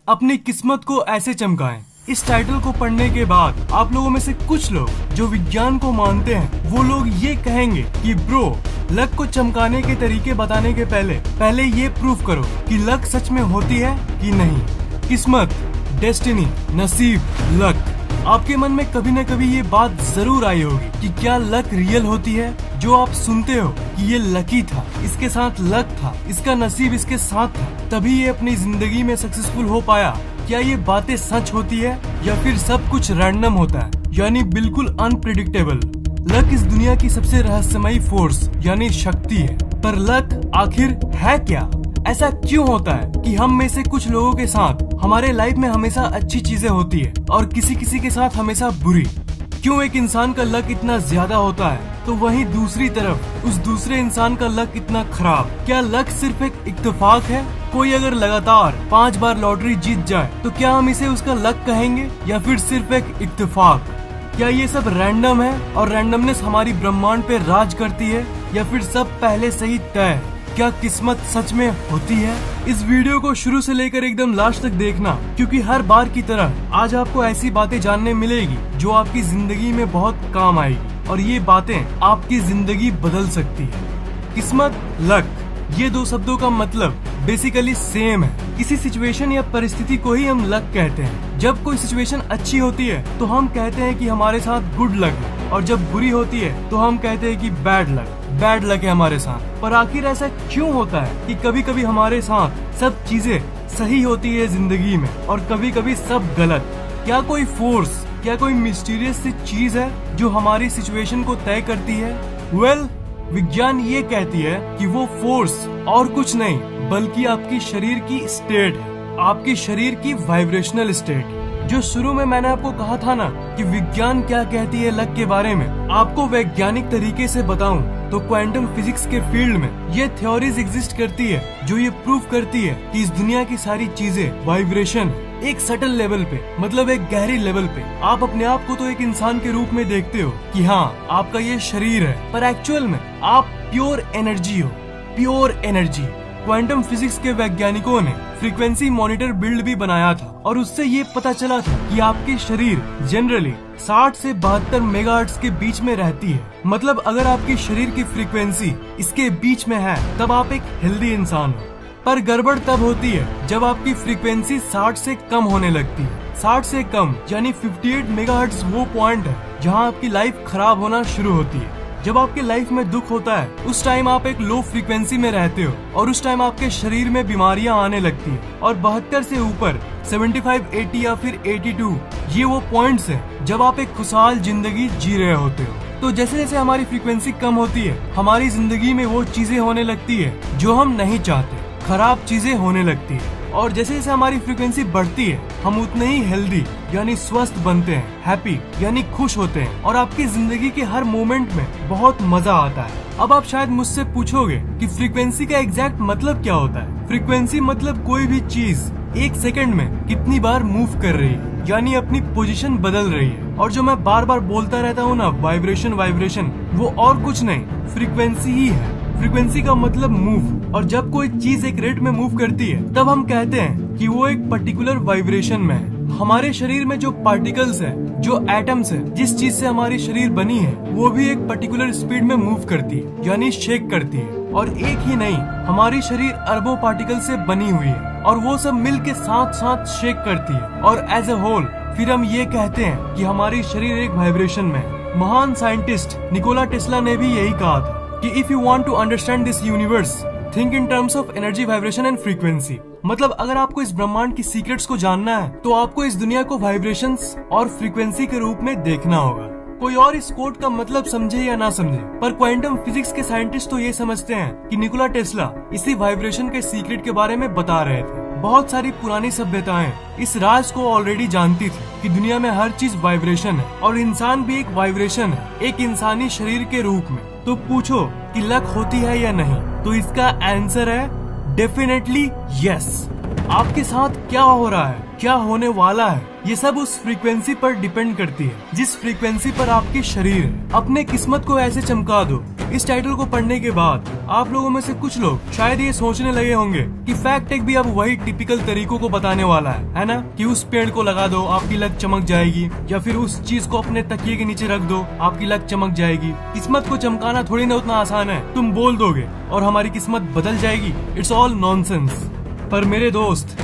अपनी किस्मत को ऐसे चमकाएं। इस टाइटल को पढ़ने के बाद आप लोगों में से कुछ लोग जो विज्ञान को मानते हैं वो लोग ये कहेंगे कि ब्रो, लक को चमकाने के तरीके बताने के पहले ये प्रूफ करो कि लक सच में होती है कि नहीं। किस्मत, डेस्टिनी, नसीब, लक। आपके मन में कभी न कभी ये बात जरूर आई होगी कि क्या लक रियल होती है? जो आप सुनते हो कि ये लकी था, इसके साथ लक था, इसका नसीब इसके साथ था, तभी ये अपनी जिंदगी में सक्सेसफुल हो पाया। क्या ये बातें सच होती है या फिर सब कुछ रैंडम होता है, यानी बिल्कुल अनप्रिडिक्टेबल? लक इस दुनिया की सबसे रहस्यमयी फोर्स यानी शक्ति है, पर लक आखिर है क्या? ऐसा क्यों होता है कि हम में से कुछ लोगों के साथ हमारे लाइफ में हमेशा अच्छी चीजें होती है और किसी किसी के साथ हमेशा बुरी? क्यों एक इंसान का लक इतना ज्यादा होता है तो वहीं दूसरी तरफ उस दूसरे इंसान का लक इतना खराब? क्या लक सिर्फ एक इत्तेफाक है? कोई अगर लगातार 5 बार लॉटरी जीत जाए तो क्या हम इसे उसका लक कहेंगे या फिर सिर्फ एक इत्तेफाक? क्या ये सब रैंडम है और रैंडमनेस हमारी ब्रह्मांड पे राज करती है या फिर सब पहले से ही तय है? क्या किस्मत सच में होती है? इस वीडियो को शुरू से लेकर एकदम लास्ट तक देखना, क्योंकि हर बार की तरह आज आपको ऐसी बातें जानने मिलेगी जो आपकी जिंदगी में बहुत काम आएगी और ये बातें आपकी जिंदगी बदल सकती है। किस्मत, लक, ये दो शब्दों का मतलब बेसिकली सेम है। किसी सिचुएशन या परिस्थिति को ही हम लक कहते हैं। जब कोई सिचुएशन अच्छी होती है तो हम कहते हैं कि हमारे साथ गुड लक है, और जब बुरी होती है तो हम कहते हैं कि बैड लक है हमारे साथ। पर आखिर ऐसा क्यों होता है कि कभी कभी हमारे साथ सब चीजें सही होती है जिंदगी में और कभी कभी सब गलत? क्या कोई फोर्स, क्या कोई मिस्टीरियस सी चीज है जो हमारी सिचुएशन को तय करती है? विज्ञान ये कहती है कि वो फोर्स और कुछ नहीं बल्कि आपकी शरीर की स्टेट है, आपके शरीर की वाइब्रेशनल स्टेट। जो शुरू में मैंने आपको कहा था ना कि विज्ञान क्या कहती है लक के बारे में, आपको वैज्ञानिक तरीके से बताऊं तो क्वांटम फिजिक्स के फील्ड में ये थ्योरीज एग्जिस्ट करती है जो ये प्रूफ करती है कि इस दुनिया की सारी चीजें वाइब्रेशन है। एक सटल लेवल पे, मतलब एक गहरी लेवल पे आप अपने आप को तो एक इंसान के रूप में देखते हो कि हाँ आपका ये शरीर है, पर एक्चुअल में आप प्योर एनर्जी हो, प्योर एनर्जी। क्वांटम फिजिक्स के वैज्ञानिकों ने फ्रीक्वेंसी मॉनिटर बिल्ड भी बनाया था और उससे ये पता चला था कि आपके शरीर जनरली 60 से 72 मेगाहर्ट्ज के बीच में रहती है। मतलब अगर आपके शरीर की फ्रीक्वेंसी इसके बीच में है तब आप एक हेल्दी इंसान हो। पर गड़बड़ तब होती है जब आपकी फ्रीक्वेंसी 60 से कम होने लगती है। 60 से कम यानी 58 मेगाहर्ट्ज वो पॉइंट है जहां आपकी लाइफ खराब होना शुरू होती है। जब आपके लाइफ में दुख होता है उस टाइम आप एक लो फ्रीक्वेंसी में रहते हो और उस टाइम आपके शरीर में बीमारियां आने लगती है। और 72 से ऊपर 75, 80 या फिर 82 ये वो पॉइंट्स हैं जब आप एक खुशहाल जिंदगी जी रहे होते हो। तो जैसे जैसे हमारी फ्रीक्वेंसी कम होती है हमारी जिंदगी में वो चीजें होने लगती है जो हम नहीं चाहते, खराब चीजें होने लगती है। और जैसे जैसे हमारी फ्रीक्वेंसी बढ़ती है हम उतने ही हेल्दी यानी स्वस्थ बनते हैं, हैप्पी यानी खुश होते हैं और आपकी जिंदगी के हर मोमेंट में बहुत मजा आता है। अब आप शायद मुझसे पूछोगे कि फ्रीक्वेंसी का एग्जैक्ट मतलब क्या होता है? फ्रीक्वेंसी मतलब कोई भी चीज एक सेकंड में कितनी बार मूव कर रही है, यानी अपनी पोजीशन बदल रही है। और जो मैं बार बार बोलता रहता हूँ ना, वाइब्रेशन, वो और कुछ नहीं फ्रीक्वेंसी ही है। फ्रीक्वेंसी का मतलब मूव, और जब कोई चीज एक रेट में मूव करती है तब हम कहते हैं कि वो एक पर्टिकुलर वाइब्रेशन में है। हमारे शरीर में जो पार्टिकल्स है, जो एटम्स है, जिस चीज से हमारी शरीर बनी है वो भी एक पर्टिकुलर स्पीड में मूव करती है यानी शेक करती है। और एक ही नहीं, हमारी शरीर अरबों पार्टिकल से बनी हुई है और वो सब मिल के साथ साथ शेक करती है और एज अ होल फिर हम ये कहते हैं कि हमारी शरीर एक वाइब्रेशन में है। महान साइंटिस्ट निकोला टेस्ला ने भी यही कहा था कि if you want to understand this universe think in terms of energy, vibration and frequency. मतलब अगर आपको इस ब्रह्मांड की सीक्रेट्स को जानना है तो आपको इस दुनिया को वाइब्रेशंस और फ्रीक्वेंसी के रूप में देखना होगा। कोई और इस कोट का मतलब समझे या ना समझे, पर क्वांटम फिजिक्स के साइंटिस्ट तो ये समझते हैं कि निकोला टेस्ला इसी वाइब्रेशन के सीक्रेट के बारे में बता रहे थे। बहुत सारी पुरानी सभ्यताएं इस राज को ऑलरेडी जानती थी कि दुनिया में हर चीज वाइब्रेशन है और इंसान भी एक वाइब्रेशन है, एक इंसानी शरीर के रूप में। तो पूछो कि लक होती है या नहीं, तो इसका आंसर है डेफिनेटली यस। आपके साथ क्या हो रहा है, क्या होने वाला है, ये सब उस फ्रीक्वेंसी पर डिपेंड करती है जिस फ्रीक्वेंसी पर आपकी शरीर है। अपने किस्मत को ऐसे चमका दो इस टाइटल को पढ़ने के बाद आप लोगों में से कुछ लोग शायद ये सोचने लगे होंगे कि फैक्ट टेक भी अब वही टिपिकल तरीकों को बताने वाला है ना, कि उस पेड़ को लगा दो आपकी लक चमक जाएगी, या फिर उस चीज को अपने तकिए के नीचे रख दो आपकी लक चमक जाएगी। किस्मत को चमकाना थोड़ी ना उतना आसान है, तुम बोल दोगे और हमारी किस्मत बदल जाएगी। It's all nonsense. पर मेरे दोस्त,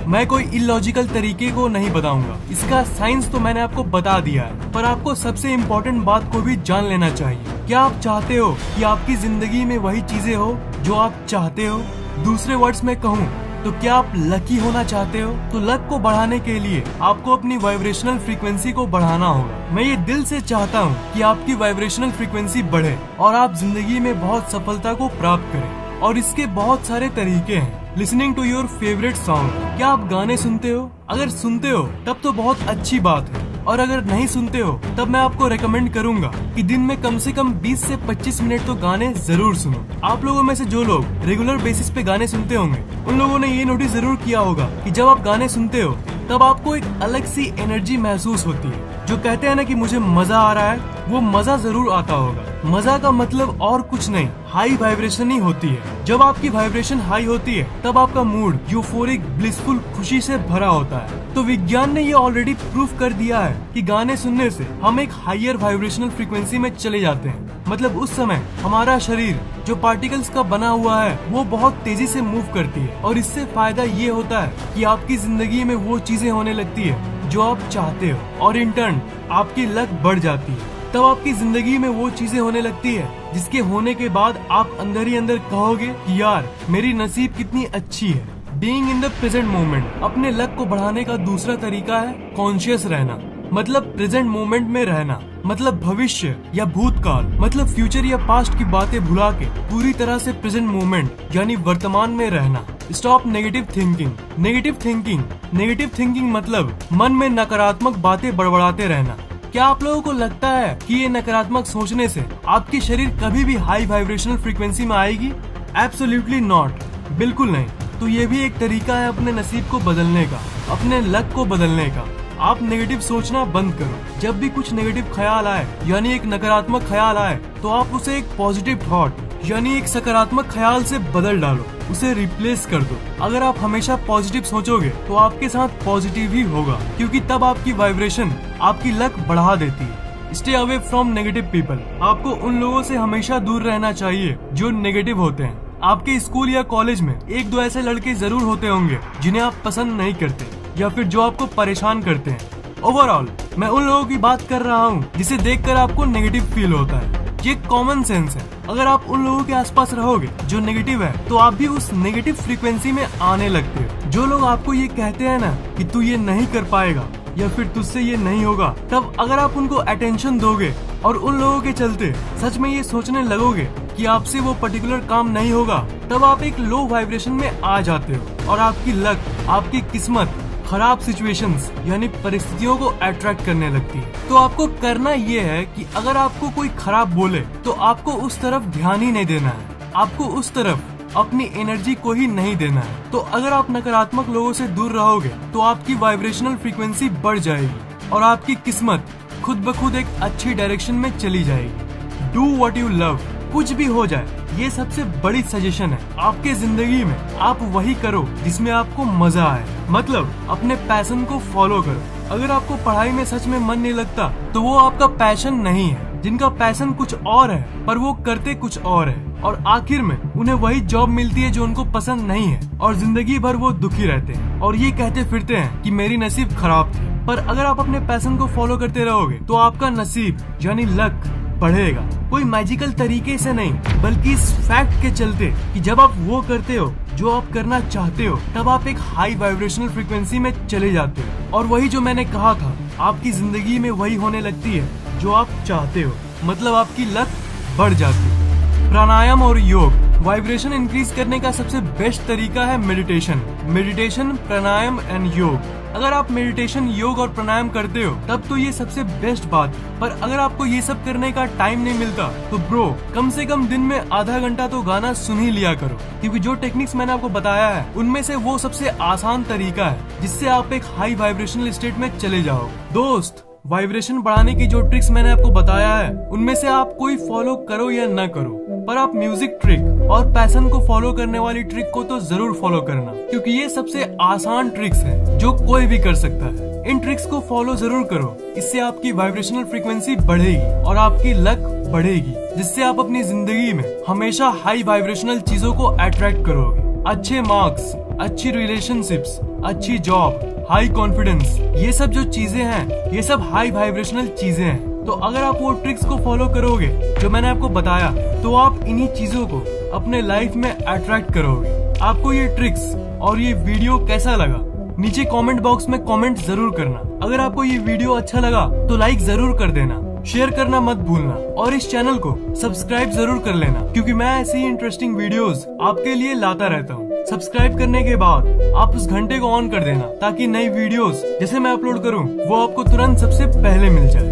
मैं कोई इलॉजिकल तरीके को नहीं बताऊंगा, इसका साइंस तो मैंने आपको बता दिया है, पर आपको सबसे इम्पोर्टेंट बात को भी जान लेना चाहिए। क्या आप चाहते हो कि आपकी जिंदगी में वही चीजें हो जो आप चाहते हो? दूसरे वर्ड्स में कहूँ तो क्या आप लकी होना चाहते हो? तो लक को बढ़ाने के लिए आपको अपनी वाइब्रेशनल फ्रीक्वेंसी को बढ़ाना होगा। मैं ये दिल से चाहता हूँ कि आपकी वाइब्रेशनल फ्रीक्वेंसी बढ़े और आप जिंदगी में बहुत सफलता को प्राप्त करें, और इसके बहुत सारे तरीके हैं। Listening to your favourite song. क्या आप गाने सुनते हो? अगर सुनते हो तब तो बहुत अच्छी बात है, और अगर नहीं सुनते हो तब मैं आपको रेकमेंड करूंगा कि दिन में कम से कम 20 से 25 मिनट तो गाने जरूर सुनो। आप लोगों में से जो लोग रेगुलर बेसिस पे गाने सुनते होंगे उन लोगों ने ये नोटिस जरूर किया होगा कि जब आप गाने सुनते हो तब आपको एक अलग सी एनर्जी महसूस होती है। जो कहते हैं ना कि मुझे मजा आ रहा है, वो मजा जरूर आता होगा। मजा का मतलब और कुछ नहीं, हाई वाइब्रेशन ही होती है। जब आपकी वाइब्रेशन हाई होती है तब आपका मूड यूफोरिक, ब्लिसफुल, खुशी से भरा होता है। तो विज्ञान ने ये ऑलरेडी प्रूफ कर दिया है कि गाने सुनने से हम एक हायर वाइब्रेशनल फ्रीक्वेंसी में चले जाते हैं। मतलब उस समय हमारा शरीर जो पार्टिकल्स का बना हुआ है वो बहुत तेजी से मूव करती है, और इससे फायदा ये होता है कि आपकी जिंदगी में वो चीजें होने लगती है जो आप चाहते हो, और इन टर्न आपकी लक बढ़ जाती है। तब आपकी जिंदगी में वो चीजें होने लगती है जिसके होने के बाद आप अंदर ही अंदर कहोगे कि यार मेरी नसीब कितनी अच्छी है। Being in the present moment. अपने लक को बढ़ाने का दूसरा तरीका है कॉन्शियस रहना, मतलब प्रेजेंट मोमेंट में रहना। मतलब भविष्य या भूतकाल, मतलब फ्यूचर या पास्ट की बातें भुला के पूरी तरह से प्रेजेंट मोमेंट यानी वर्तमान में रहना। Stop negative thinking. Negative thinking मतलब मन में नकारात्मक बातें बड़बड़ाते रहना। क्या आप लोगों को लगता है कि ये नकारात्मक सोचने से आपकी शरीर कभी भी हाई वाइब्रेशनल फ्रीक्वेंसी में आएगी? एब्सोल्युटली नॉट, बिल्कुल नहीं। तो ये भी एक तरीका है अपने नसीब को बदलने का, अपने लक को बदलने का। आप नेगेटिव सोचना बंद करो। जब भी कुछ नेगेटिव ख्याल आए यानी एक नकारात्मक ख्याल आए तो आप उसे एक पॉजिटिव थॉट यानी एक सकारात्मक ख्याल से बदल डालो, उसे रिप्लेस कर दो। अगर आप हमेशा पॉजिटिव सोचोगे तो आपके साथ पॉजिटिव ही होगा, क्योंकि तब आपकी वाइब्रेशन आपकी लक बढ़ा देती है। Stay away from negative people. आपको उन लोगों से हमेशा दूर रहना चाहिए जो नेगेटिव होते हैं। आपके स्कूल या कॉलेज में एक दो ऐसे लड़के जरूर होते होंगे जिन्हें आप पसंद नहीं करते, या फिर जो आपको परेशान करते हैं। ओवरऑल मैं उन लोगों की बात कर रहा हूँ जिसे देखकर आपको नेगेटिव फील होता है। ये कॉमन सेंस है। अगर आप उन लोगों के आसपास रहोगे जो नेगेटिव है तो आप भी उस नेगेटिव फ्रीक्वेंसी में आने लगते हो। जो लोग आपको ये कहते हैं ना कि तू ये नहीं कर पाएगा या फिर तुझसे ये नहीं होगा, तब अगर आप उनको अटेंशन दोगे और उन लोगों के चलते सच में ये सोचने लगोगे कि आपसे वो पर्टिकुलर काम नहीं होगा, तब आप एक लो वाइब्रेशन में आ जाते हो और आपकी लक, आपकी किस्मत खराब सिचुएशंस यानी परिस्थितियों को अट्रैक्ट करने लगती है। तो आपको करना ये है कि अगर आपको कोई खराब बोले तो आपको उस तरफ ध्यान ही नहीं देना है, आपको उस तरफ अपनी एनर्जी को ही नहीं देना है। तो अगर आप नकारात्मक लोगों से दूर रहोगे तो आपकी वाइब्रेशनल फ्रीक्वेंसी बढ़ जाएगी और आपकी किस्मत खुद ब खुद एक अच्छी डायरेक्शन में चली जाएगी। Do what you love. कुछ भी हो जाए, ये सबसे बड़ी सजेशन है आपके जिंदगी में। आप वही करो जिसमें आपको मजा आए, मतलब अपने पैशन को फॉलो करो। अगर आपको पढ़ाई में सच में मन नहीं लगता तो वो आपका पैशन नहीं है। जिनका पैशन कुछ और है पर वो करते कुछ और है, और आखिर में उन्हें वही जॉब मिलती है जो उनको पसंद नहीं है, और जिंदगी भर वो दुखी रहते हैं और ये कहते फिरते हैं कि मेरी नसीब खराब थी। पर अगर आप अपने पैशन को फॉलो करते रहोगे तो आपका नसीब यानी लक बढ़ेगा। कोई मैजिकल तरीके से नहीं, बल्कि इस फैक्ट के चलते कि जब आप वो करते हो जो आप करना चाहते हो तब आप एक हाई वाइब्रेशनल फ्रीक्वेंसी में चले जाते हो, और वही जो मैंने कहा था आपकी जिंदगी में वही होने लगती है जो आप चाहते हो, मतलब आपकी लक बढ़ जाती है। प्राणायाम और योग। वाइब्रेशन इंक्रीज करने का सबसे बेस्ट तरीका है मेडिटेशन, प्राणायाम एंड योग। अगर आप मेडिटेशन, योग और प्राणायाम करते हो तब तो ये सबसे बेस्ट बात है। पर अगर आपको ये सब करने का टाइम नहीं मिलता तो ब्रो कम से कम दिन में आधा घंटा तो गाना सुन ही लिया करो, क्योंकि जो टेक्निक्स मैंने आपको बताया है उनमें से वो सबसे आसान तरीका है जिससे आप एक हाई वाइब्रेशनल स्टेट में चले जाओ। दोस्त, वाइब्रेशन बढ़ाने की जो ट्रिक्स मैंने आपको बताया है उनमें से आप कोई फॉलो करो या ना करो, पर आप म्यूजिक ट्रिक और पैशन को फॉलो करने वाली ट्रिक को तो जरूर फॉलो करना, क्योंकि ये सबसे आसान ट्रिक्स है जो कोई भी कर सकता है। इन ट्रिक्स को फॉलो जरूर करो, इससे आपकी वाइब्रेशनल फ्रीक्वेंसी बढ़ेगी और आपकी लक बढ़ेगी, जिससे आप अपनी जिंदगी में हमेशा हाई वाइब्रेशनल चीजों को अट्रैक्ट करोगे। अच्छे मार्क्स, अच्छी रिलेशनशिप्स, अच्छी जॉब, हाई कॉन्फिडेंस, ये सब जो चीजें हैं ये सब हाई वाइब्रेशनल चीजें हैं। तो अगर आप वो ट्रिक्स को फॉलो करोगे जो मैंने आपको बताया, तो आप इन्हीं चीजों को अपने लाइफ में अट्रैक्ट करोगे। आपको ये ट्रिक्स और ये वीडियो कैसा लगा नीचे कमेंट बॉक्स में कमेंट जरूर करना। अगर आपको ये वीडियो अच्छा लगा तो लाइक जरूर कर देना, शेयर करना मत भूलना और इस चैनल को सब्सक्राइब जरूर कर लेना, क्योंकि मैं ऐसी ही इंटरेस्टिंग वीडियोस आपके लिए लाता रहता हूँ। सब्सक्राइब करने के बाद आप उस घंटे को ऑन कर देना, ताकि नई वीडियोस जैसे मैं अपलोड करूँ वो आपको तुरंत सबसे पहले मिल जाए।